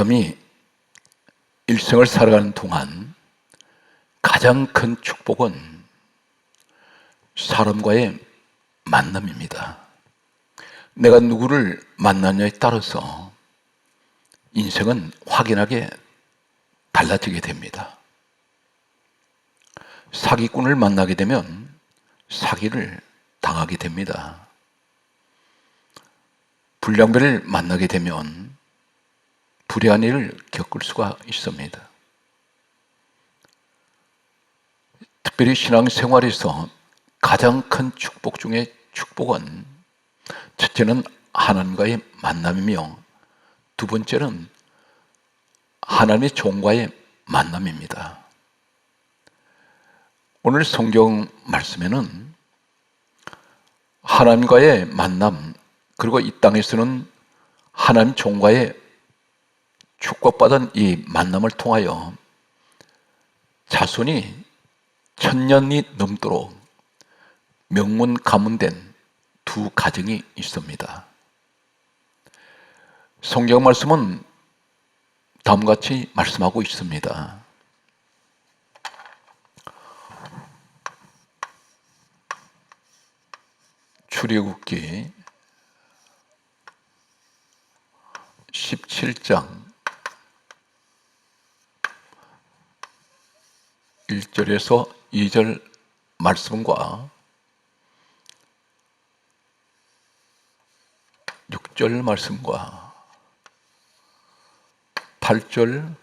사람이 일생을 살아가는 동안 가장 큰 축복은 사람과의 만남입니다. 내가 누구를 만나냐에 따라서 인생은 확연하게 달라지게 됩니다. 사기꾼을 만나게 되면 사기를 당하게 됩니다. 불량배를 만나게 되면 불의한 일을 겪을 수가 있습니다. 특별히 신앙생활에서 가장 큰 축복 중에 축복은 첫째는 하나님과의 만남이며 두 번째는 하나님의 종과의 만남입니다. 오늘 성경 말씀에는 하나님과의 만남, 그리고 이 땅에서는 하나님 종과의 축복받은 이 만남을 통하여 자손이 1000년이 넘도록 명문 가문된 두 가정이 있습니다. 성경 말씀은 다음과 같이 말씀하고 있습니다. 출애굽기 17장 1절에서 2절 말씀과 6절 말씀과 8절,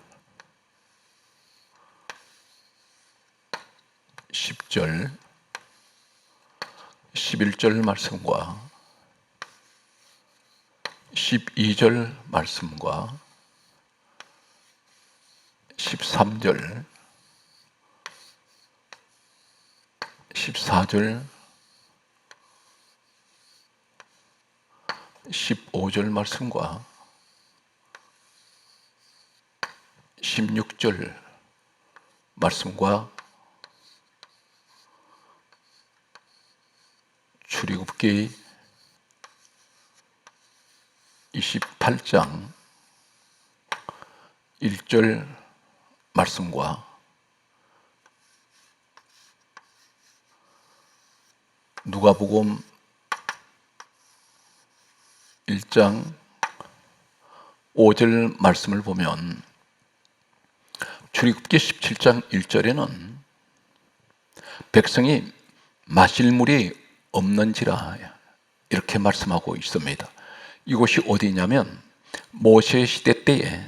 10절, 11절 말씀과 12절 말씀과 13절, 14절, 15절 말씀과 16절 말씀과 출애굽기 28장 1절 말씀과 누가복음 1장 5절 말씀을 보면 출애굽기 17장 1절에는 백성이 마실 물이 없는지라 이렇게 말씀하고 있습니다. 이곳이 어디냐면 모세 시대 때에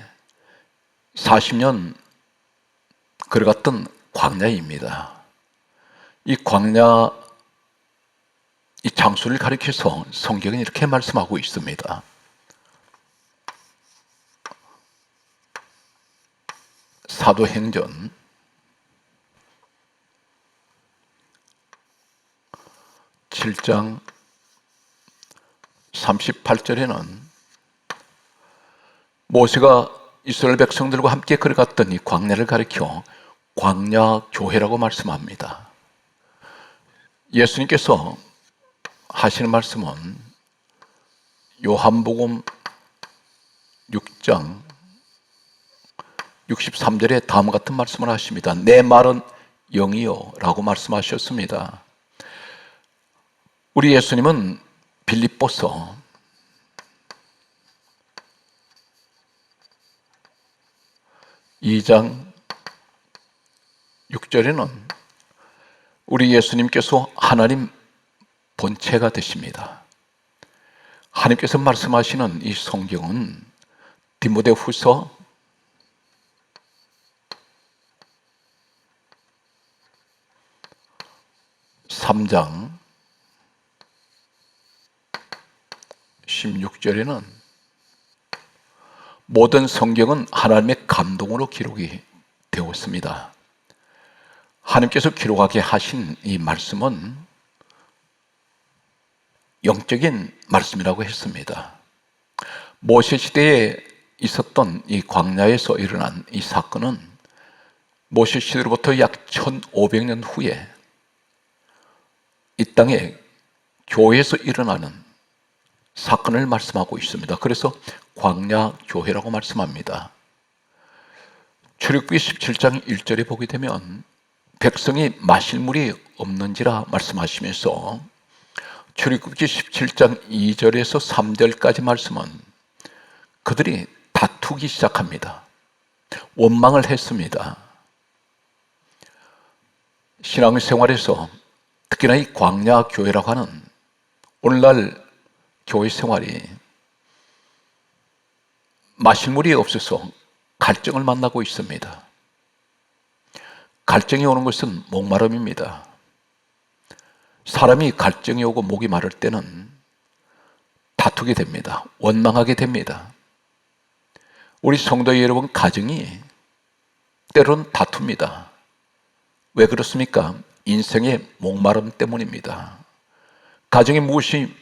40년 걸어갔던 광야입니다. 이 광야, 이 장소를 가리켜서 성경은 이렇게 말씀하고 있습니다. 사도행전 7장 38절에는 모세가 이스라엘 백성들과 함께 걸어갔던 이 광야를 가리켜 광야교회라고 말씀합니다. 예수님께서 하시는 말씀은 요한복음 6장 63절에 다음과 같은 말씀을 하십니다. 내 말은 영이요 라고 말씀하셨습니다. 우리 예수님은 빌립보서 2장 6절에는 우리 예수님께서 하나님 본체가 되십니다. 하나님께서 말씀하시는 이 성경은 디모데후서 3장 16절에는 모든 성경은 하나님의 감동으로 기록이 되었습니다. 하나님께서 기록하게 하신 이 말씀은 영적인 말씀이라고 했습니다. 모세 시대에 있었던 이 광야에서 일어난 이 사건은 모세 시대로부터 약 1500년 후에 이 땅에 교회에서 일어나는 사건을 말씀하고 있습니다. 그래서 광야교회라고 말씀합니다. 출애굽기 17장 1절에 보게 되면 백성이 마실 물이 없는지라 말씀하시면서 출애굽기 17장 2절에서 3절까지 말씀은 그들이 다투기 시작합니다. 원망을 했습니다. 신앙생활에서 특히나 이 광야 교회라고 하는 오늘날 교회 생활이 마실 물이 없어서 갈증을 만나고 있습니다. 갈증이 오는 것은 목마름입니다. 사람이 갈증이 오고 목이 마를 때는 다투게 됩니다. 원망하게 됩니다. 우리 성도 여러분 가정이 때로는 다툽니다. 왜 그렇습니까? 인생의 목마름 때문입니다. 가정에 무엇이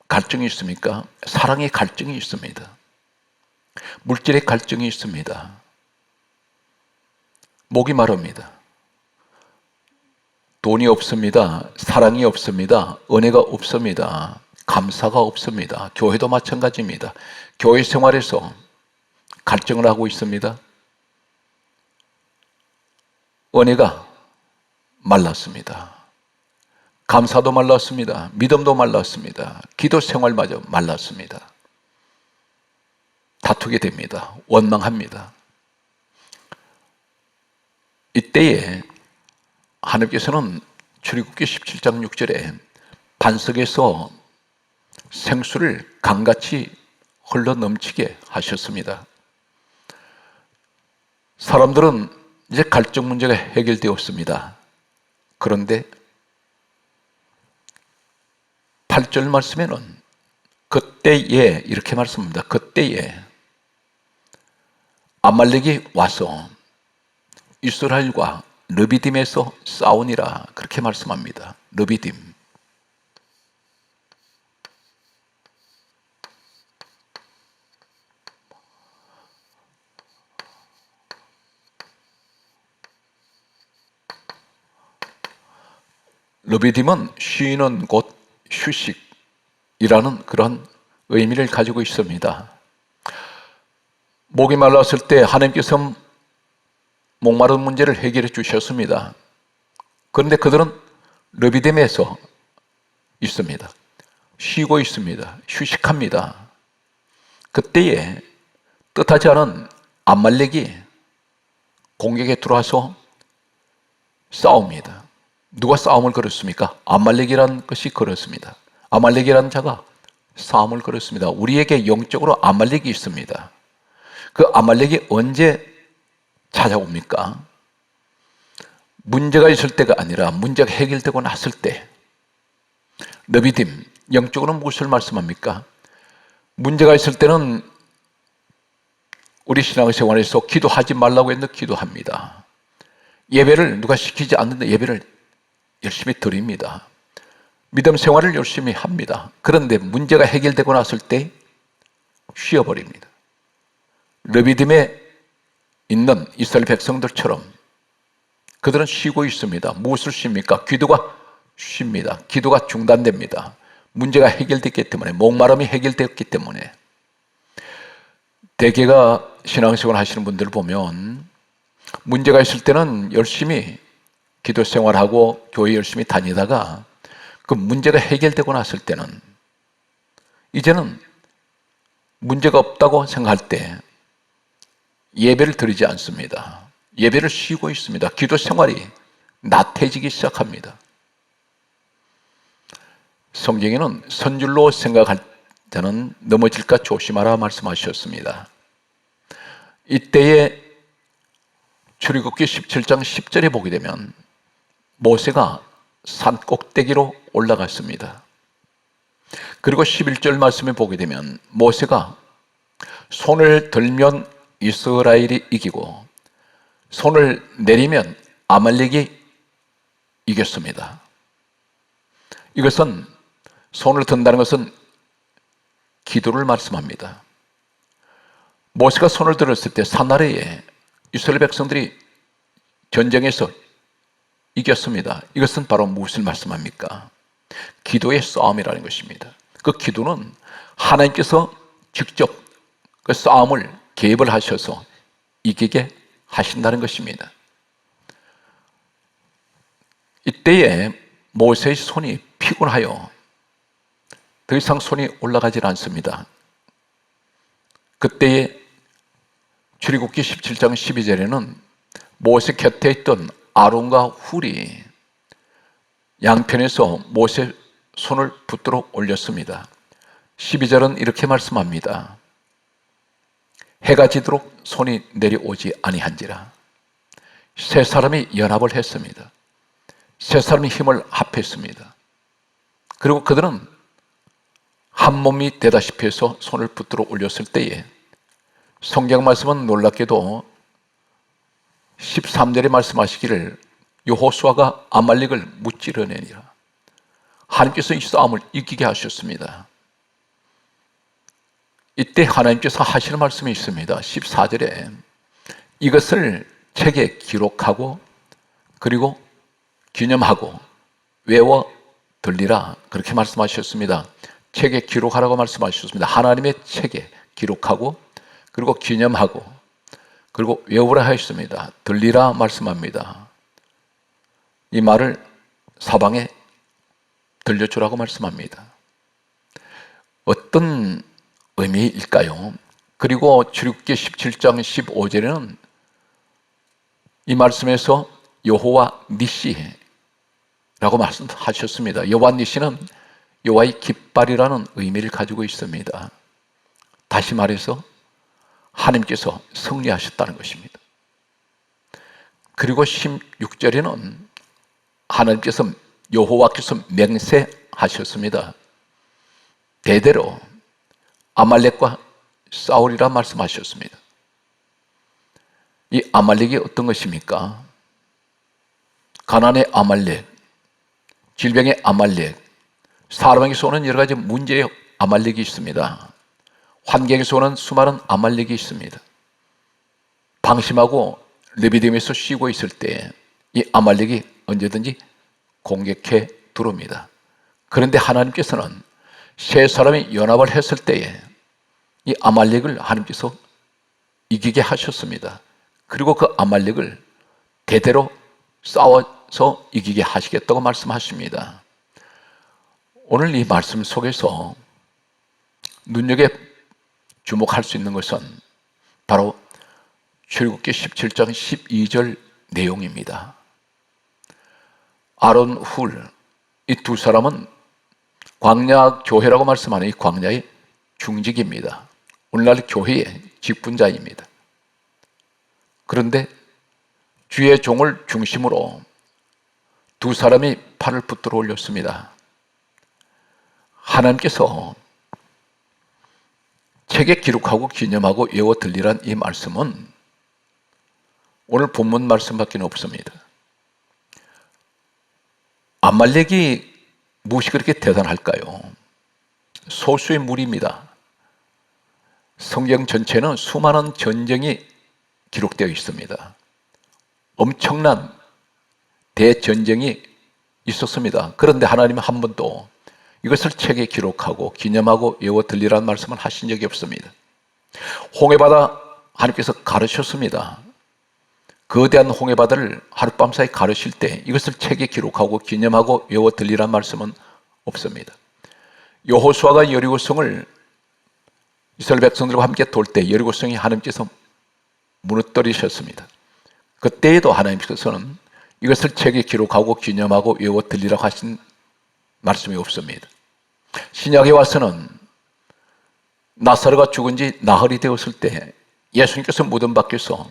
갈증이 있습니까? 사랑의 갈증이 있습니다. 물질의 갈증이 있습니다. 목이 마릅니다. 돈이 없습니다. 사랑이 없습니다. 은혜가 없습니다. 감사가 없습니다. 교회도 마찬가지입니다. 교회 생활에서 갈증을 하고 있습니다. 은혜가 말랐습니다. 감사도 말랐습니다. 믿음도 말랐습니다. 기도 생활마저 말랐습니다. 다투게 됩니다. 원망합니다. 이때에 하나님께서는 출애굽기 17장 6절에 반석에서 생수를 강같이 흘러 넘치게 하셨습니다. 사람들은 이제 갈증 문제가 해결되었습니다. 그런데 8절 말씀에는 그때에 이렇게 말씀합니다. 그때에 아말렉이 와서 이스라엘과 르비딤에서 싸우니라 그렇게 말씀합니다. 르비딤. 르비딤은 쉬는 곳, 휴식이라는 그런 의미를 가지고 있습니다. 목이 말랐을 때 하나님께서 목마른 문제를 해결해 주셨습니다. 그런데 그들은 르비딤에서 있습니다. 쉬고 있습니다. 휴식합니다. 그때에 뜻하지 않은 아말렉이 공격에 들어와서 싸웁니다. 누가 싸움을 걸었습니까? 아말렉이라는 것이 걸었습니다. 아말렉이라는 자가 싸움을 걸었습니다. 우리에게 영적으로 아말렉이 있습니다. 그 아말렉이 언제 찾아옵니까? 문제가 있을 때가 아니라 문제가 해결되고 났을 때. 르비딤, 영적으로는 무엇을 말씀합니까? 문제가 있을 때는 우리 신앙생활에서 기도하지 말라고 했는데 기도합니다. 예배를 누가 시키지 않는데 예배를 열심히 드립니다. 믿음 생활을 열심히 합니다. 그런데 문제가 해결되고 났을 때 쉬어버립니다. 르비딤에 있는 이스라엘 백성들처럼 그들은 쉬고 있습니다. 무엇을 쉽니까? 기도가 쉽니다. 기도가 중단됩니다. 문제가 해결됐기 때문에, 목마름이 해결되었기 때문에. 대개가 신앙생활 하시는 분들을 보면 문제가 있을 때는 열심히 기도 생활하고 교회 열심히 다니다가 그 문제가 해결되고 났을 때는 이제는 문제가 없다고 생각할 때 예배를 드리지 않습니다. 예배를 쉬고 있습니다. 기도 생활이 나태해지기 시작합니다. 성경에는 선줄로 생각할 때는 넘어질까 조심하라 말씀하셨습니다. 이때에 출애굽기 17장 10절에 보게 되면 모세가 산 꼭대기로 올라갔습니다. 그리고 11절 말씀에 보게 되면 모세가 손을 들면 이스라엘이 이기고 손을 내리면 아말렉이 이겼습니다. 이것은 손을 든다는 것은 기도를 말씀합니다. 모세가 손을 들었을 때 산 아래에 이스라엘 백성들이 전쟁에서 이겼습니다. 이것은 바로 무엇을 말씀합니까? 기도의 싸움이라는 것입니다. 그 기도는 하나님께서 직접 그 싸움을 개입을 하셔서 이기게 하신다는 것입니다. 이때에 모세의 손이 피곤하여 더 이상 손이 올라가질 않습니다. 그때에 출애굽기 17장 12절에는 모세 곁에 있던 아론과 훌이 양편에서 모세 손을 붙들어 올렸습니다. 12절은 이렇게 말씀합니다. 해가 지도록 손이 내려오지 아니한지라. 세 사람이 연합을 했습니다. 세 사람이 힘을 합했습니다. 그리고 그들은 한 몸이 되다시피 해서 손을 붙들어 올렸을 때에 성경 말씀은 놀랍게도 13절에 말씀하시기를 여호수아가 아말렉을 무찌르내니라. 하나님께서 이 싸움을 이기게 하셨습니다. 이때 하나님께서 하시는 말씀이 있습니다. 14절에 이것을 책에 기록하고 그리고 기념하고 외워 들리라 그렇게 말씀하셨습니다. 책에 기록하라고 말씀하셨습니다. 하나님의 책에 기록하고 그리고 기념하고 그리고 외우라 하였습니다. 들리라 말씀합니다. 이 말을 사방에 들려주라고 말씀합니다. 어떤 의미일까요? 그리고 출애굽기 17장 15절에는 이 말씀에서 여호와 니시라고 말씀하셨습니다. 여호와 니시는 여호와의 깃발이라는 의미를 가지고 있습니다. 다시 말해서 하나님께서 승리하셨다는 것입니다. 그리고 16절에는 하나님께서 여호와께서 맹세하셨습니다. 대대로 아말렉과 싸우리라 말씀하셨습니다. 이 아말렉이 어떤 것입니까? 가난의 아말렉, 질병의 아말렉, 사람에게서 오는 여러 가지 문제의 아말렉이 있습니다. 환경에서 오는 수많은 아말렉이 있습니다. 방심하고 르비딤에서 쉬고 있을 때 이 아말렉이 언제든지 공격해 들어옵니다. 그런데 하나님께서는 세 사람이 연합을 했을 때에 이 아말렉을 하나님께서 이기게 하셨습니다. 그리고 그 아말렉을 대대로 싸워서 이기게 하시겠다고 말씀하십니다. 오늘 이 말씀 속에서 눈여겨 주목할 수 있는 것은 바로 출애굽기 17장 12절 내용입니다. 아론, 훌, 이 두 사람은 광야 교회라고 말씀하는 이 광야의 중직입니다. 오늘날 교회의 직분자입니다. 그런데 주의 종을 중심으로 두 사람이 팔을 붙들어 올렸습니다. 하나님께서 책에 기록하고 기념하고 외워 들리란 이 말씀은 오늘 본문 말씀밖에 없습니다. 아말렉이 무엇이 그렇게 대단할까요? 소수의 무리입니다. 성경 전체는 수많은 전쟁이 기록되어 있습니다. 엄청난 대전쟁이 있었습니다. 그런데 하나님은 한 번도 이것을 책에 기록하고 기념하고 외워 들리라는 말씀을 하신 적이 없습니다. 홍해바다 하나님께서 가르셨습니다. 거대한 홍해바다를 하룻밤 사이 가르실 때 이것을 책에 기록하고 기념하고 외워 들리라는 말씀은 없습니다. 여호수아가 여리고성을 이스라엘 백성들과 함께 돌 때 여리고성이 하나님께서 무너뜨리셨습니다. 그때에도 하나님께서는 이것을 책에 기록하고 기념하고 외워 들리라고 하신 말씀이 없습니다. 신약에 와서는 나사로가 죽은 지 나흘이 되었을 때 예수님께서 무덤 밖에서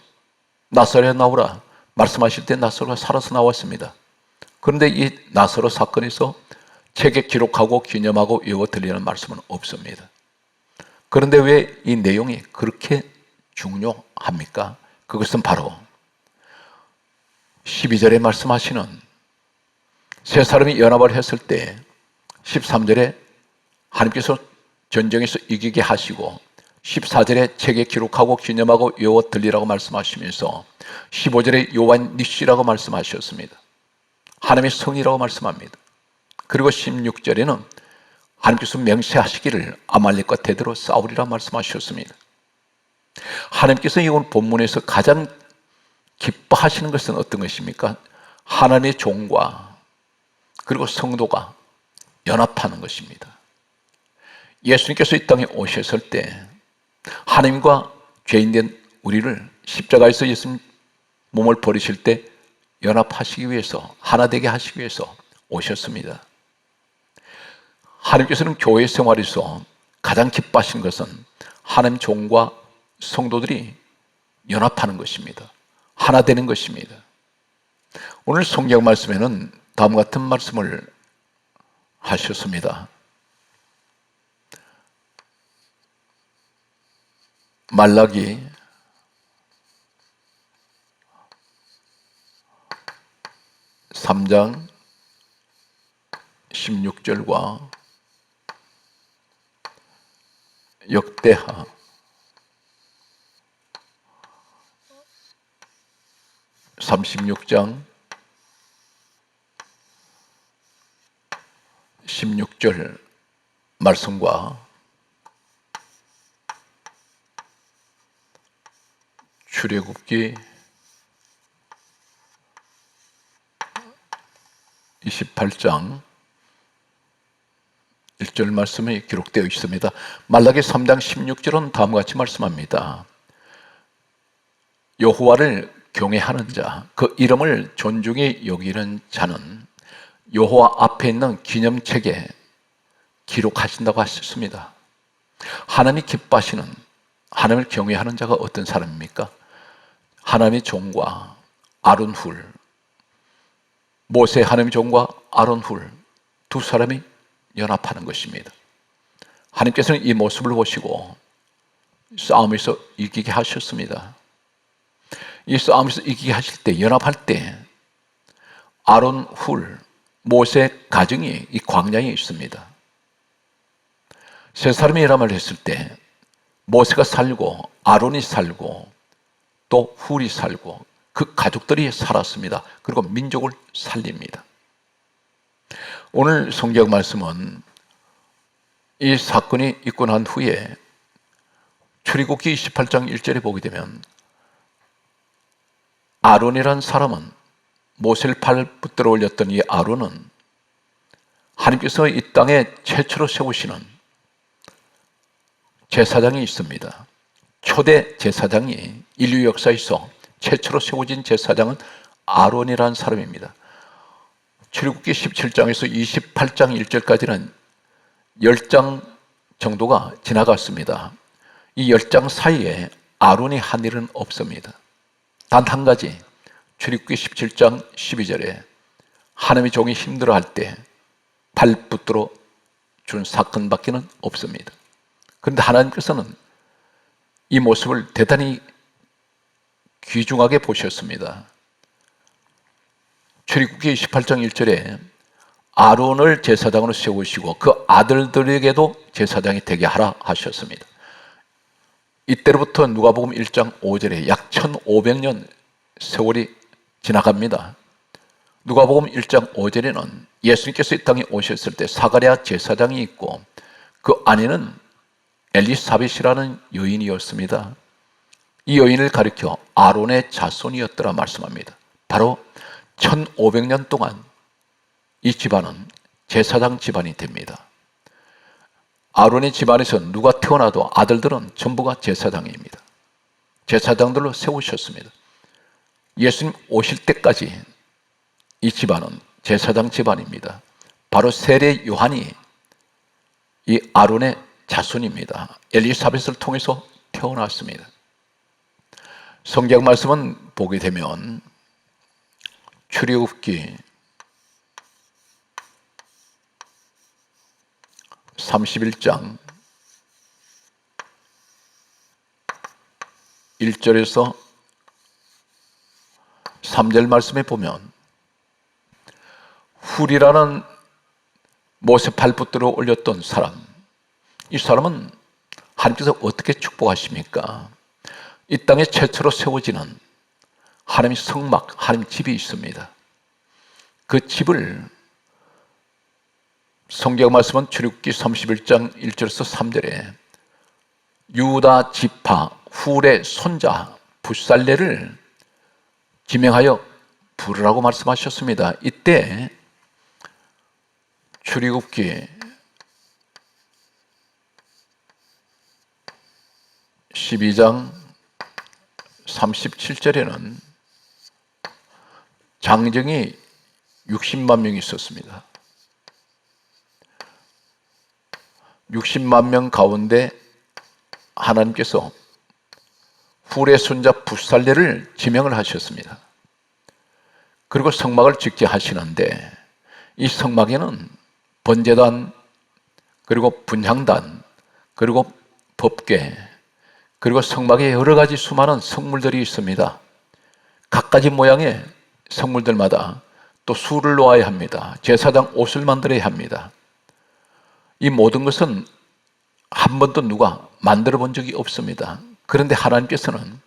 나사로야 나오라 말씀하실 때 나사로가 살아서 나왔습니다. 그런데 이 나사로 사건에서 책에 기록하고 기념하고 외워 들리는 말씀은 없습니다. 그런데 왜 이 내용이 그렇게 중요합니까? 그것은 바로 12절에 말씀하시는 세 사람이 연합을 했을 때 13절에 하나님께서 전쟁에서 이기게 하시고 14절에 책에 기록하고 기념하고 외워 들리라고 말씀하시면서 15절에 여호와 니시라고 말씀하셨습니다. 하나님의 성이라고 말씀합니다. 그리고 16절에는 하나님께서 맹세하시기를 아말렉과 대대로 싸우리라 말씀하셨습니다. 하나님께서 이번 본문에서 가장 기뻐하시는 것은 어떤 것입니까? 하나님의 종과 그리고 성도가 연합하는 것입니다. 예수님께서 이 땅에 오셨을 때 하나님과 죄인된 우리를 십자가에서 예수님 몸을 버리실 때 연합하시기 위해서, 하나 되게 하시기 위해서 오셨습니다. 하나님께서는 교회 생활에서 가장 기뻐하시는 것은 하나님 종과 성도들이 연합하는 것입니다. 하나 되는 것입니다. 오늘 성경 말씀에는 다음 같은 말씀을 하셨습니다. 말라기 3장 16절과 역대하 36장 16절 말씀과 출애굽기 28장 1절 말씀이 기록되어 있습니다. 말라기 3장 16절은 다음과 같이 말씀합니다. 여호와를 경외하는 자, 그 이름을 존중히 여기는 자는 여호와 앞에 있는 기념책에 기록하신다고 하셨습니다. 하나님이 기뻐하시는, 하나님을 경외하는 자가 어떤 사람입니까? 하나님의 종과 아론 훌, 모세 하나님의 종과 아론 훌 두 사람이 연합하는 것입니다. 하나님께서는 이 모습을 보시고 싸움에서 이기게 하셨습니다. 이 싸움에서 이기게 하실 때, 연합할 때 아론 훌, 모세 가정이 이 광야에 있습니다. 세 사람이 연합을 했을 때 모세가 살고 아론이 살고 또 훌이 살고 그 가족들이 살았습니다. 그리고 민족을 살립니다. 오늘 성경 말씀은 이 사건이 있고 난 후에 출애굽기 28장 1절에 보게 되면 아론이라는 사람은, 모세를 팔 붙들어 올렸던 이 아론은 하나님께서 이 땅에 최초로 세우시는 제사장이 있습니다. 초대 제사장이 인류 역사에서 최초로 세워진 제사장은 아론이라는 사람입니다. 출애굽기 17장에서 28장 1절까지는 10장 정도가 지나갔습니다. 이 10장 사이에 아론이 한 일은 없습니다. 단 한 가지, 출애굽기 17장 12절에 하나님의 종이 힘들어할 때 발 붙들어 준 사건밖에는 없습니다. 그런데 하나님께서는 이 모습을 대단히 귀중하게 보셨습니다. 출애굽기 28장 1절에 아론을 제사장으로 세우시고 그 아들들에게도 제사장이 되게 하라 하셨습니다. 이때로부터 누가복음 1장 5절에 약 1500년 세월이 지나갑니다. 누가복음 1장 5절에는 예수님께서 이 땅에 오셨을 때 사가랴 제사장이 있고 그 안에는 엘리사벳이라는 여인이었습니다. 이 여인을 가리켜 아론의 자손이었더라 말씀합니다. 바로 1500년 동안 이 집안은 제사장 집안이 됩니다. 아론의 집안에서 누가 태어나도 아들들은 전부가 제사장입니다. 제사장들로 세우셨습니다. 예수님 오실 때까지 이 집안은 제사장 집안입니다. 바로 세례 요한이 이 아론의 자손입니다. 엘리사벳을 통해서 태어났습니다. 성경 말씀은 보게 되면 출애굽기 31장 1절에서 3절 말씀에 보면 훌이라는 모세 팔 붙들어 올렸던 사람, 이 사람은 하나님께서 어떻게 축복하십니까? 이 땅에 최초로 세워지는 하나님의 성막, 하나님 집이 있습니다. 그 집을 성경 말씀은 출애굽기 31장 1절에서 3절에 유다 지파 훌의 손자 붓살레를 지명하여 부르라고 말씀하셨습니다. 이때 출애굽기 12장 37절에는 장정이 60만 명이 있었습니다. 60만 명 가운데 하나님께서 훌의 손자 붓살레를 지명을 하셨습니다. 그리고 성막을 짓게 하시는데 이 성막에는 번제단, 그리고 분향단, 그리고 법궤, 그리고 성막에 여러 가지 수많은 성물들이 있습니다. 각가지 모양의 성물들마다 또 수를 놓아야 합니다. 제사장 옷을 만들어야 합니다. 이 모든 것은 한 번도 누가 만들어 본 적이 없습니다. 그런데 하나님께서는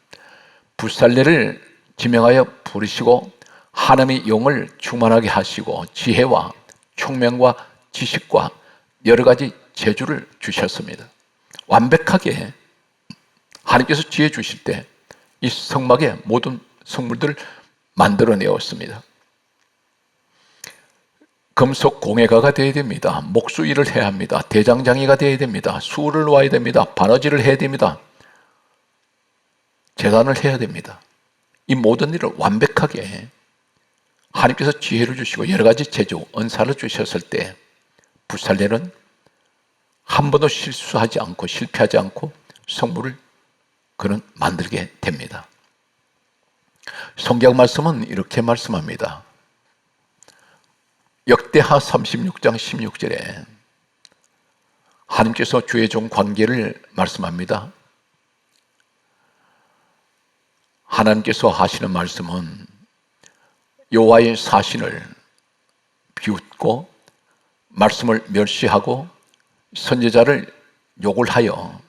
붓살레를 지명하여 부르시고 하나님의 영을 충만하게 하시고 지혜와 총명과 지식과 여러 가지 재주를 주셨습니다. 완벽하게 하나님께서 지혜 주실 때 이 성막의 모든 성물들을 만들어내었습니다. 금속 공예가가 되어야 됩니다. 목수 일을 해야 합니다. 대장장이가 되어야 됩니다. 수를 놓아야 됩니다. 바느질을 해야 됩니다. 제단을 해야 됩니다. 이 모든 일을 완벽하게 하나님께서 지혜를 주시고 여러 가지 재주, 은사를 주셨을 때 붓살레는 한 번도 실수하지 않고 실패하지 않고 성물을 그는 만들게 됩니다. 성경 말씀은 이렇게 말씀합니다. 역대하 36장 16절에 하나님께서 주의 종 관계를 말씀합니다. 하나님께서 하시는 말씀은 여호와의 사신을 비웃고 말씀을 멸시하고 선지자를 욕을 하여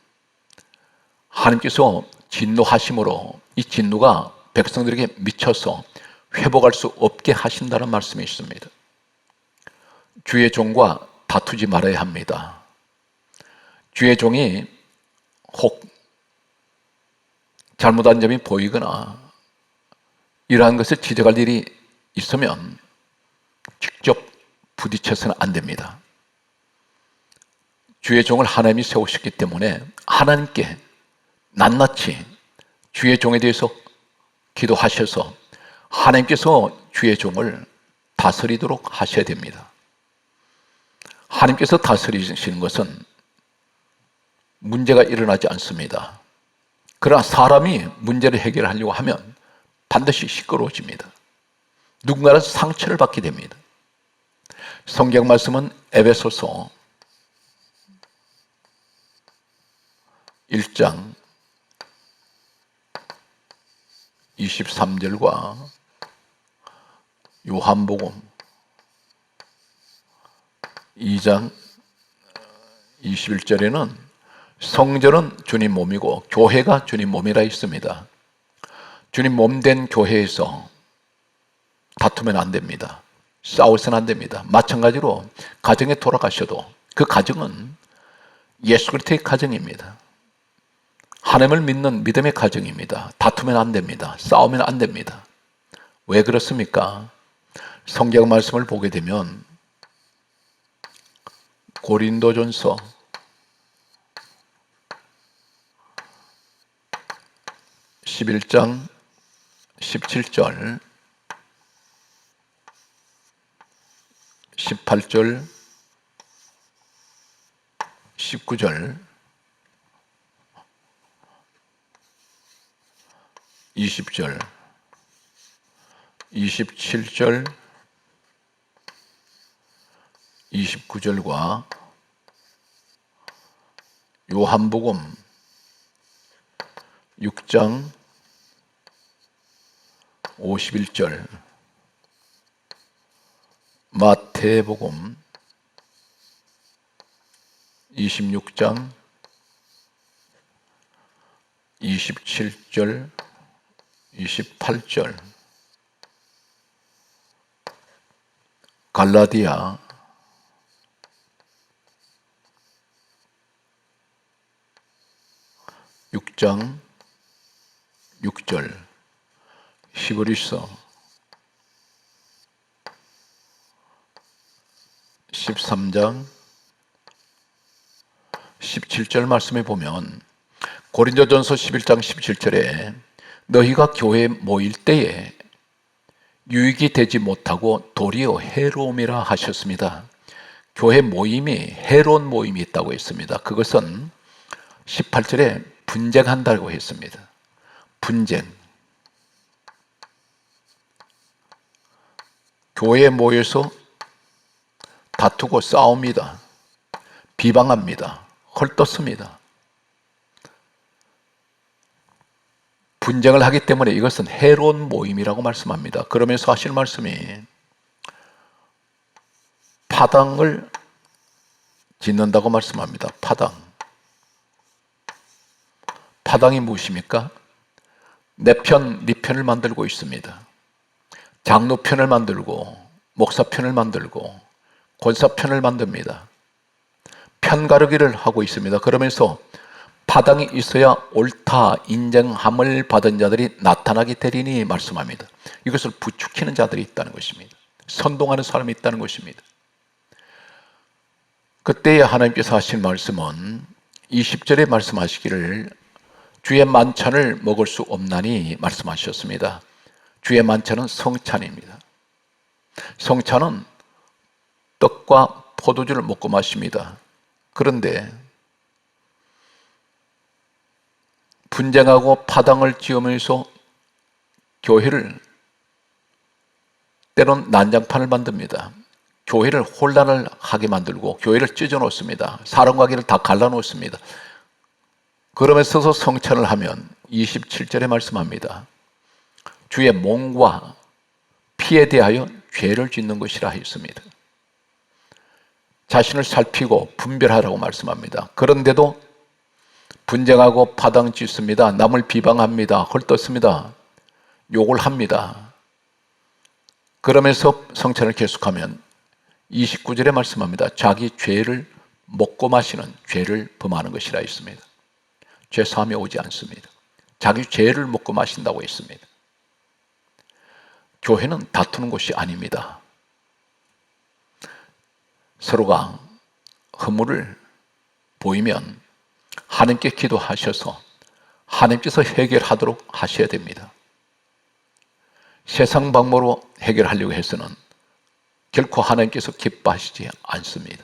하나님께서 진노하심으로 이 진노가 백성들에게 미쳐서 회복할 수 없게 하신다는 말씀이 있습니다. 주의 종과 다투지 말아야 합니다. 주의 종이 혹 잘못한 점이 보이거나 이러한 것을 지적할 일이 있으면 직접 부딪혀서는 안 됩니다. 주의 종을 하나님이 세우셨기 때문에 하나님께 낱낱이 주의 종에 대해서 기도하셔서 하나님께서 주의 종을 다스리도록 하셔야 됩니다. 하나님께서 다스리시는 것은 문제가 일어나지 않습니다. 그러나 사람이 문제를 해결하려고 하면 반드시 시끄러워집니다. 누군가는 상처를 받게 됩니다. 성경 말씀은 에베소서 1장 23절과 요한복음 2장 21절에는 성전은 주님 몸이고 교회가 주님 몸이라 있습니다. 주님 몸된 교회에서 다투면 안 됩니다. 싸워서는 안 됩니다. 마찬가지로 가정에 돌아가셔도 그 가정은 예수 그리스도의 가정입니다. 하나님을 믿는 믿음의 가정입니다. 다투면 안 됩니다. 싸우면 안 됩니다. 왜 그렇습니까? 성경 말씀을 보게 되면 고린도전서 11장 17절 18절 19절 20절 27절 29절과 요한복음 6장 51절 마태복음 26장 27절 28절 갈라디아 6장 6절, 히브리서 13장 17절 말씀에 보면 고린도전서 11장 17절에 너희가 교회에 모일 때에 유익이 되지 못하고 도리어 해로움이라 하셨습니다. 교회 모임이 해로운 모임이 있다고 했습니다. 그것은 18절에 분쟁한다고 했습니다. 분쟁. 교회에 모여서 다투고 싸웁니다. 비방합니다. 헐떴습니다. 분쟁을 하기 때문에 이것은 해로운 모임이라고 말씀합니다. 그러면서 하실 말씀이 파당을 짓는다고 말씀합니다. 파당. 파당이 무엇입니까? 내 편, 네 편을 만들고 있습니다. 장로 편을 만들고 목사 편을 만들고 권사 편을 만듭니다. 편가르기를 하고 있습니다. 그러면서 파당이 있어야 옳다 인정함을 받은 자들이 나타나게 되리니 말씀합니다. 이것을 부추기는 자들이 있다는 것입니다. 선동하는 사람이 있다는 것입니다. 그때에 하나님께서 하신 말씀은 20절에 말씀하시기를 주의 만찬을 먹을 수 없나니 말씀하셨습니다. 주의 만찬은 성찬입니다. 성찬은 떡과 포도주를 먹고 마십니다. 그런데 분쟁하고 파당을 지으면서 교회를 때론 난장판을 만듭니다. 교회를 혼란을 하게 만들고 교회를 찢어 놓습니다. 사람과 교회를 다 갈라 놓습니다. 그러면서 성찬을 하면 27절에 말씀합니다. 주의 몸과 피에 대하여 죄를 짓는 것이라 했습니다. 자신을 살피고 분별하라고 말씀합니다. 그런데도 분쟁하고 파당 짓습니다. 남을 비방합니다. 헐떴습니다. 욕을 합니다. 그러면서 성찬을 계속하면 29절에 말씀합니다. 자기 죄를 먹고 마시는 죄를 범하는 것이라 했습니다. 죄 사함이 오지 않습니다. 자기 죄를 먹고 마신다고 했습니다. 교회는 다투는 곳이 아닙니다. 서로가 허물을 보이면 하나님께 기도하셔서 하나님께서 해결하도록 하셔야 됩니다. 세상 방법으로 해결하려고 해서는 결코 하나님께서 기뻐하시지 않습니다.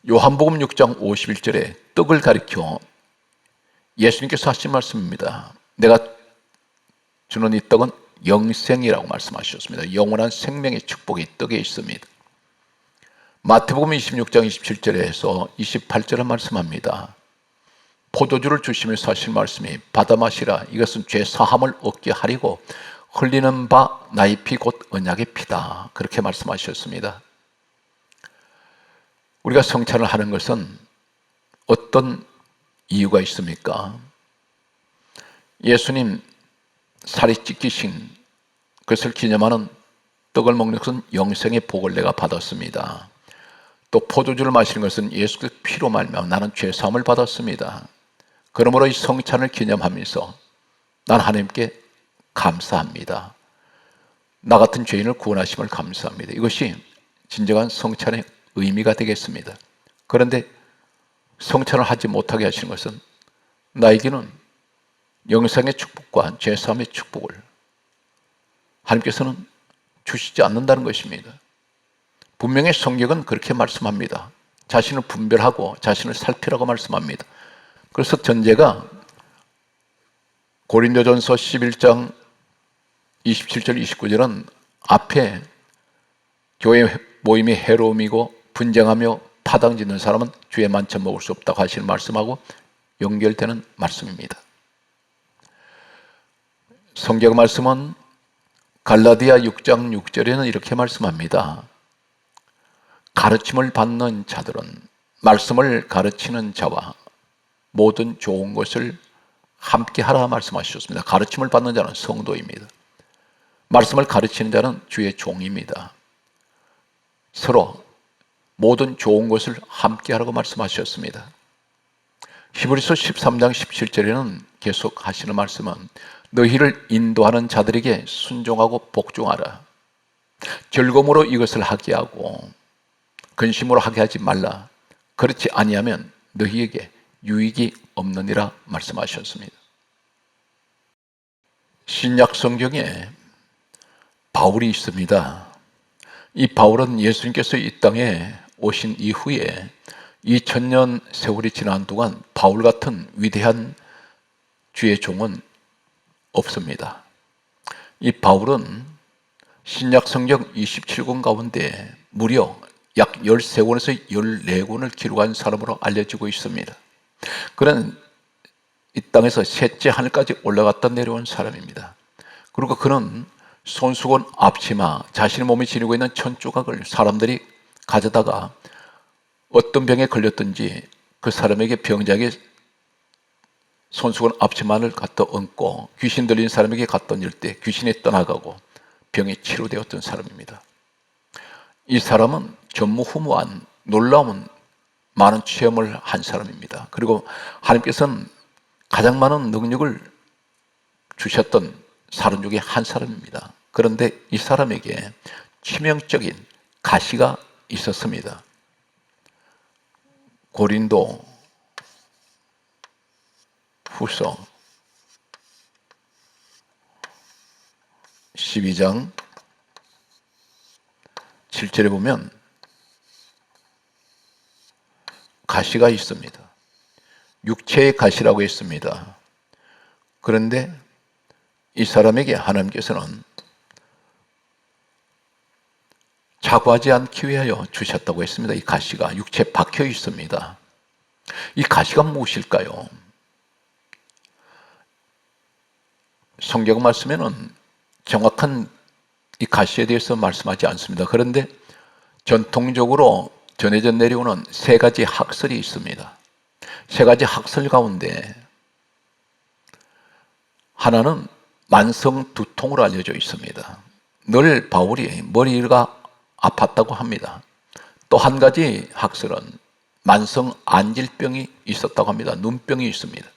요한복음 6장 51절에 떡을 가리켜 예수님께서 하신 말씀입니다. 내가 주는 이 떡은 영생이라고 말씀하셨습니다. 영원한 생명의 축복이 떡에 있습니다. 마태복음 26장 27절에서 28절에 말씀합니다. 포도주를 주시면서 하실 말씀이 받아 마시라. 이것은 죄 사함을 얻게 하리고 흘리는 바 나의 피 곧 언약의 피다. 그렇게 말씀하셨습니다. 우리가 성찬을 하는 것은 어떤 이유가 있습니까? 예수님 살이 찢기신 그것을 기념하는 떡을 먹는 것은 영생의 복을 내가 받았습니다. 또 포도주를 마시는 것은 예수의 피로 말미암아 나는 죄 사함을 받았습니다. 그러므로 이 성찬을 기념하면서 난 하나님께 감사합니다. 나 같은 죄인을 구원하심을 감사합니다. 이것이 진정한 성찬의 의미가 되겠습니다. 그런데 성찬을 하지 못하게 하시는 것은 나에게는 영생의 축복과 죄 사함의 축복을 하나님께서는 주시지 않는다는 것입니다. 분명히 성경은 그렇게 말씀합니다. 자신을 분별하고 자신을 살피라고 말씀합니다. 그래서 전제가 고린도전서 11장 27절 29절은 앞에 교회 모임이 해로움이고 분쟁하며 파당 짓는 사람은 주의 만찬 먹을 수 없다고 하시는 말씀하고 연결되는 말씀입니다. 성경 말씀은 갈라디아 6장 6절에는 이렇게 말씀합니다. 가르침을 받는 자들은 말씀을 가르치는 자와 모든 좋은 것을 함께 하라 말씀하셨습니다. 가르침을 받는 자는 성도입니다. 말씀을 가르치는 자는 주의 종입니다. 서로 모든 좋은 것을 함께 하라고 말씀하셨습니다. 히브리서 13장 17절에는 계속 하시는 말씀은 너희를 인도하는 자들에게 순종하고 복종하라. 즐거움으로 이것을 하게 하고 근심으로 하게 하지 말라. 그렇지 아니하면 너희에게 유익이 없느니라 말씀하셨습니다. 신약 성경에 바울이 있습니다. 이 바울은 예수님께서 이 땅에 오신 이후에 2000년 세월이 지난 동안 바울 같은 위대한 주의 종은 없습니다. 이 바울은 신약 성경 27권 가운데 무려 약 13권에서 14권을 기록한 사람으로 알려지고 있습니다. 그는 이 땅에서 셋째 하늘까지 올라갔다 내려온 사람입니다. 그리고 그는 손수건 앞치마, 자신의 몸에 지니고 있는 천조각을 사람들이 가져다가 어떤 병에 걸렸든지 그 사람에게 병자에게 손수건 앞치마를 갖다 얹고 귀신 들린 사람에게 갖다 얹을 때 귀신이 떠나가고 병이 치료되었던 사람입니다. 이 사람은 전무후무한 놀라운 많은 체험을 한 사람입니다. 그리고 하나님께서는 가장 많은 능력을 주셨던 사람 중에 한 사람입니다. 그런데 이 사람에게 치명적인 가시가 있었습니다. 고린도 후서 12장 7절에 보면 가시가 있습니다. 육체의 가시라고 했습니다. 그런데 이 사람에게 하나님께서는 자고하지 않기 위하여 주셨다고 했습니다. 이 가시가 육체에 박혀 있습니다. 이 가시가 무엇일까요? 성경 말씀에는 정확한 이 가시에 대해서 말씀하지 않습니다. 그런데 전통적으로 전해져 내려오는 세 가지 학설이 있습니다. 세 가지 학설 가운데 하나는 만성 두통으로 알려져 있습니다. 늘 바울이 머리가 아팠다고 합니다. 또 한 가지 학설은 만성 안질병이 있었다고 합니다. 눈병이 있습니다.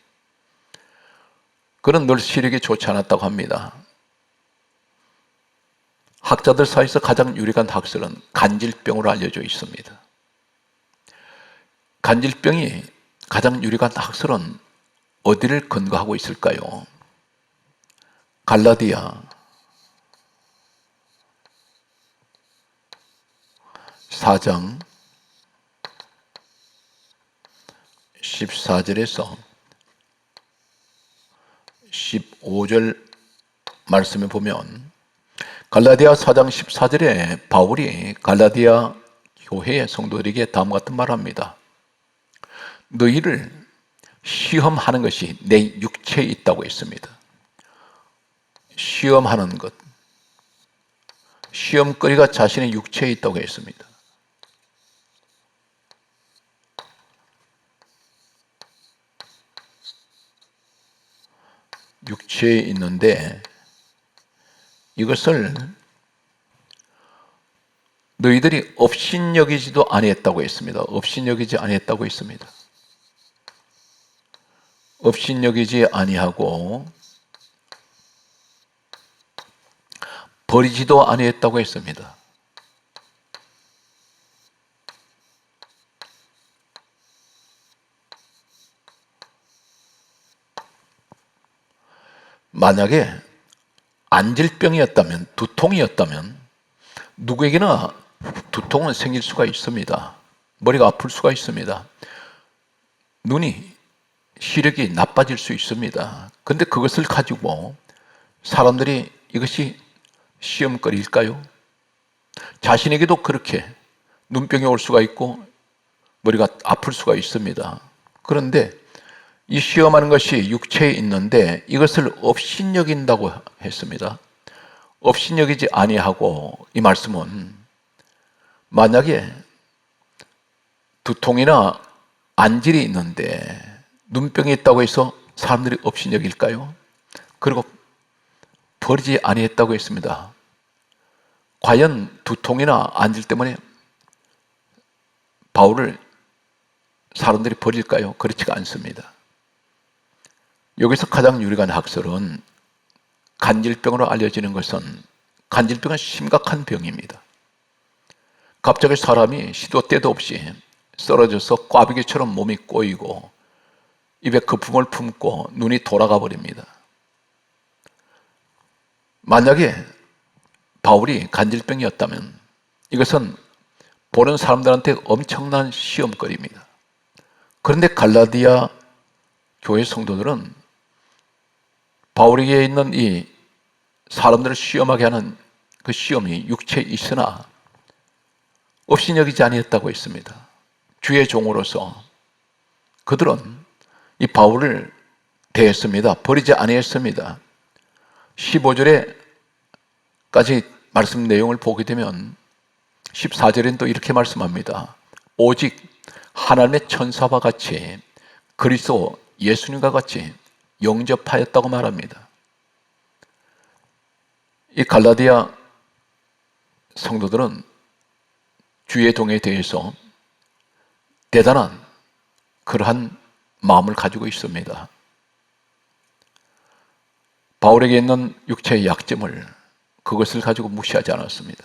그는 늘 시력이 좋지 않았다고 합니다. 학자들 사이에서 가장 유력한 학설은 간질병으로 알려져 있습니다. 간질병이 가장 유력한 학설은 어디를 근거하고 있을까요? 갈라디아 4장 14절에서 15절 말씀에 보면 갈라디아 4장 14절에 바울이 갈라디아 교회의 성도들에게 다음과 같은 말을 합니다. 너희를 시험하는 것이 내 육체에 있다고 했습니다. 시험하는 것, 시험거리가 자신의 육체에 있다고 했습니다. 육체에 있는데 이것을 너희들이 업신여기지도 아니했다고 했습니다. 업신여기지 아니했다고 했습니다. 업신여기지 아니하고 버리지도 아니했다고 했습니다. 만약에 안질병이었다면, 두통이었다면 누구에게나 두통은 생길 수가 있습니다. 머리가 아플 수가 있습니다. 눈이 시력이 나빠질 수 있습니다. 그런데 그것을 가지고 사람들이 이것이 시험거리일까요? 자신에게도 그렇게 눈병이 올 수가 있고 머리가 아플 수가 있습니다. 그런데 이 시험하는 것이 육체에 있는데 이것을 업신여긴다고 했습니다. 업신여기지 아니하고 이 말씀은 만약에 두통이나 안질이 있는데 눈병이 있다고 해서 사람들이 업신여길까요? 그리고 버리지 아니했다고 했습니다. 과연 두통이나 안질 때문에 바울을 사람들이 버릴까요? 그렇지가 않습니다. 여기서 가장 유리한 학설은 간질병으로 알려지는 것은 간질병은 심각한 병입니다. 갑자기 사람이 시도 때도 없이 쓰러져서 꽈배기처럼 몸이 꼬이고 입에 거품을 품고 눈이 돌아가 버립니다. 만약에 바울이 간질병이었다면 이것은 보는 사람들한테 엄청난 시험거리입니다. 그런데 갈라디아 교회 성도들은 바울에게 있는 이 사람들을 시험하게 하는 그 시험이 육체에 있으나 없이 여기지 아니했다고 했습니다. 주의 종으로서 그들은 이 바울을 대했습니다. 버리지 아니했습니다. 15절에까지 말씀 내용을 보게 되면 14절엔 또 이렇게 말씀합니다. 오직 하나님의 천사와 같이 그리스도 예수님과 같이 영접하였다고 말합니다. 이 갈라디아 성도들은 주의 동에 대해서 대단한 그러한 마음을 가지고 있습니다. 바울에게 있는 육체의 약점을 그것을 가지고 무시하지 않았습니다.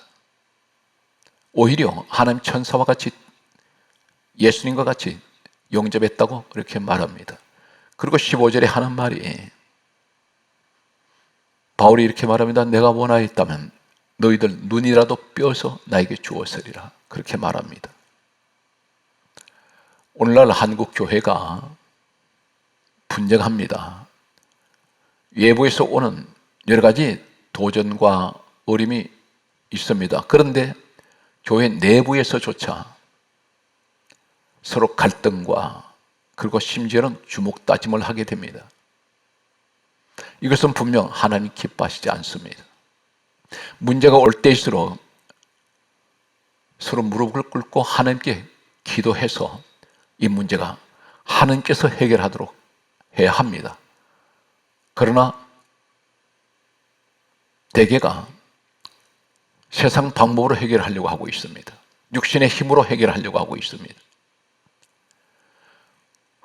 오히려 하나님 천사와 같이 예수님과 같이 영접했다고 그렇게 말합니다. 그리고 15절에 하는 말이 바울이 이렇게 말합니다. 내가 원하였다면 너희들 눈이라도 뼈서 나에게 주었으리라. 그렇게 말합니다. 오늘날 한국 교회가 분쟁합니다. 외부에서 오는 여러 가지 도전과 어림이 있습니다. 그런데 교회 내부에서조차 서로 갈등과 그리고 심지어는 주먹 다짐을 하게 됩니다. 이것은 분명 하나님 기뻐하시지 않습니다. 문제가 올 때일수록 서로 무릎을 꿇고 하나님께 기도해서 이 문제가 하나님께서 해결하도록 해야 합니다. 그러나 대개가 세상 방법으로 해결하려고 하고 있습니다. 육신의 힘으로 해결하려고 하고 있습니다.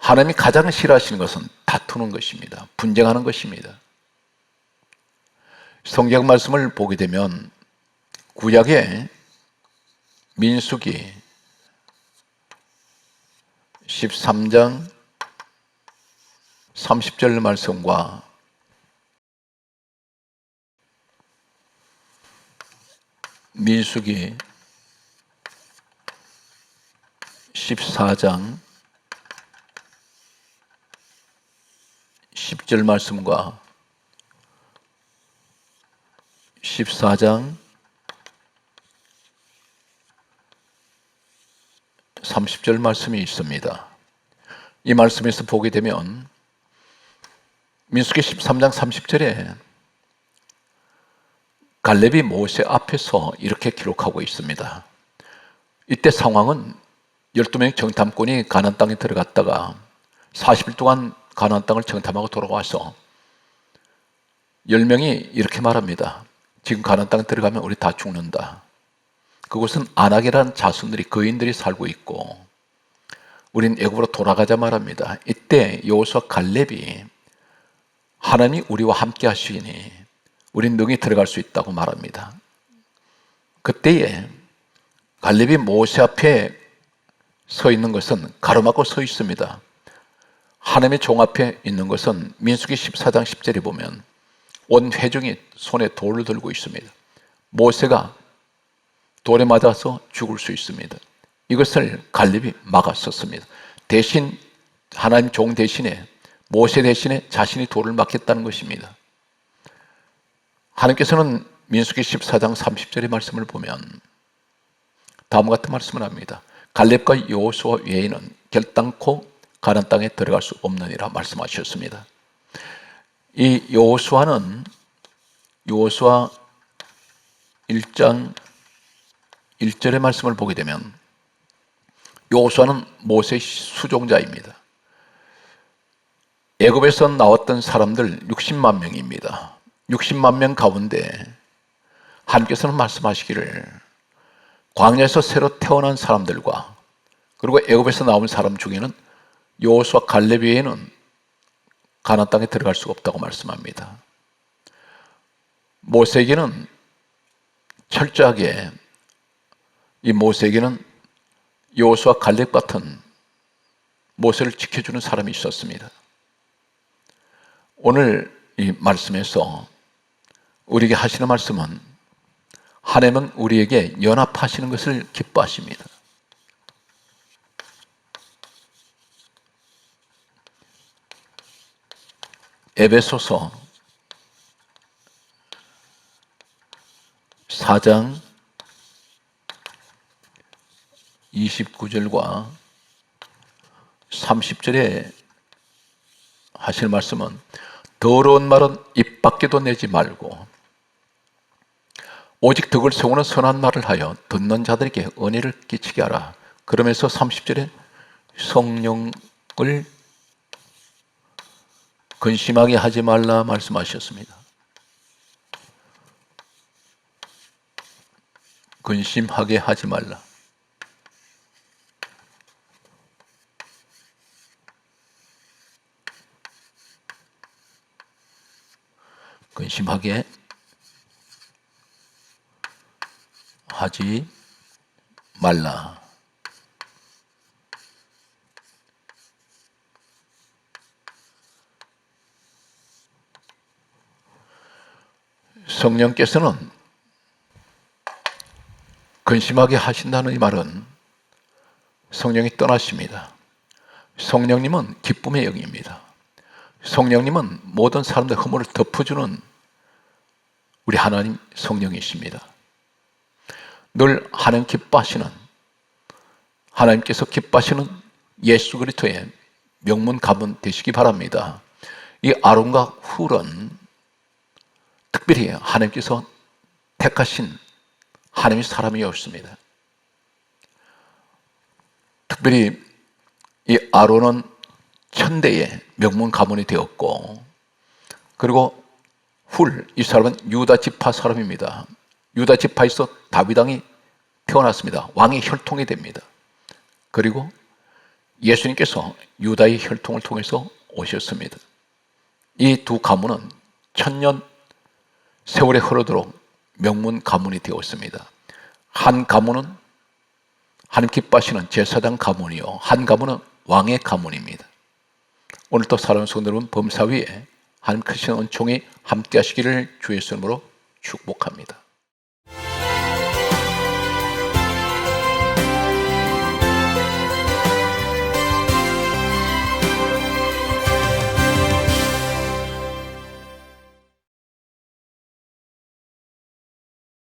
하나님이 가장 싫어하시는 것은 다투는 것입니다. 분쟁하는 것입니다. 성경 말씀을 보게 되면 구약의 민수기 13장 30절 말씀과 민수기 14장 10절 말씀과 14장 30절 말씀이 있습니다. 이 말씀에서 보게 되면 민수기 13장 30절에 갈렙이 모세 앞에서 이렇게 기록하고 있습니다. 이때 상황은 12명의 정탐꾼이 가나안 땅에 들어갔다가 40일 동안 가나안 땅을 정탐하고 돌아와서 10명이 이렇게 말합니다. 지금 가나안 땅에 들어가면 우리 다 죽는다. 그곳은 아낙이라는 자손들이 거인들이 살고 있고 우린 애굽으로 돌아가자 말합니다. 이때 여호수아 갈렙이 하나님이 우리와 함께 하시니 우린 능히 들어갈 수 있다고 말합니다. 그때에 갈렙이 모세 앞에 서 있는 것은 가로막고 서 있습니다. 하나님의 종 앞에 있는 것은 민수기 14장 10절에 보면 온 회중이 손에 돌을 들고 있습니다. 모세가 돌에 맞아서 죽을 수 있습니다. 이것을 갈렙이 막았었습니다. 대신 하나님 종 대신에 모세 대신에 자신이 돌을 맞겠다는 것입니다. 하나님께서는 민수기 14장 30절의 말씀을 보면 다음과 같은 말씀을 합니다. 갈렙과 여호수아 외에는 결단코 가나안 땅에 들어갈 수 없느니라 말씀하셨습니다. 이 여호수아는 여호수아 1장 1절의 말씀을 보게 되면 여호수아는 모세의 수종자입니다. 애굽에서 나왔던 사람들 60만 명입니다. 60만 명 가운데 하나님께서는 말씀하시기를 광야에서 새로 태어난 사람들과 그리고 애굽에서 나온 사람 중에는 여호수아 갈렙 외에는 가나안 땅에 들어갈 수가 없다고 말씀합니다. 모세에게는 철저하게 이 모세에게는 여호수아 갈렙 같은 모세를 지켜주는 사람이 있었습니다. 오늘 이 말씀에서 우리에게 하시는 말씀은 하나님은 우리에게 연합하시는 것을 기뻐하십니다. 에베소서 4장 29절과 30절에 하실 말씀은 더러운 말은 입 밖에도 내지 말고 오직 덕을 세우는 선한 말을 하여 듣는 자들에게 은혜를 끼치게 하라. 그러면서 30절에 성령을 근심하게 하지 말라 말씀하셨습니다. 근심하게 하지 말라. 근심하게 하지 말라. 성령께서는 근심하게 하신다는 이 말은 성령이 떠나십니다. 성령님은 기쁨의 영입니다. 성령님은 모든 사람들의 허물을 덮어주는 우리 하나님 성령이십니다. 늘 하나님 기뻐하시는, 하나님께서 기뻐하시는 예수 그리스도의 명문 가문 되시기 바랍니다. 이 아론과 훌은 특별히 하나님께서 택하신 하나님의 사람이었습니다. 특별히 이 아론은 천대의 명문 가문이 되었고, 그리고 훌, 이 사람은 유다 지파 사람입니다. 유다 지파에서 다윗 왕이 태어났습니다. 왕의 혈통이 됩니다. 그리고 예수님께서 유다의 혈통을 통해서 오셨습니다. 이 두 가문은 천년 세월에 흐르도록 명문 가문이 되었습니다. 한 가문은 하나님 기뻐하시는 제사장 가문이요, 한 가문은 왕의 가문입니다. 오늘도 사랑하는 성도 여러분, 범사위에 하나님 크신 은총이 함께 하시기를 주의 이름으로 축복합니다.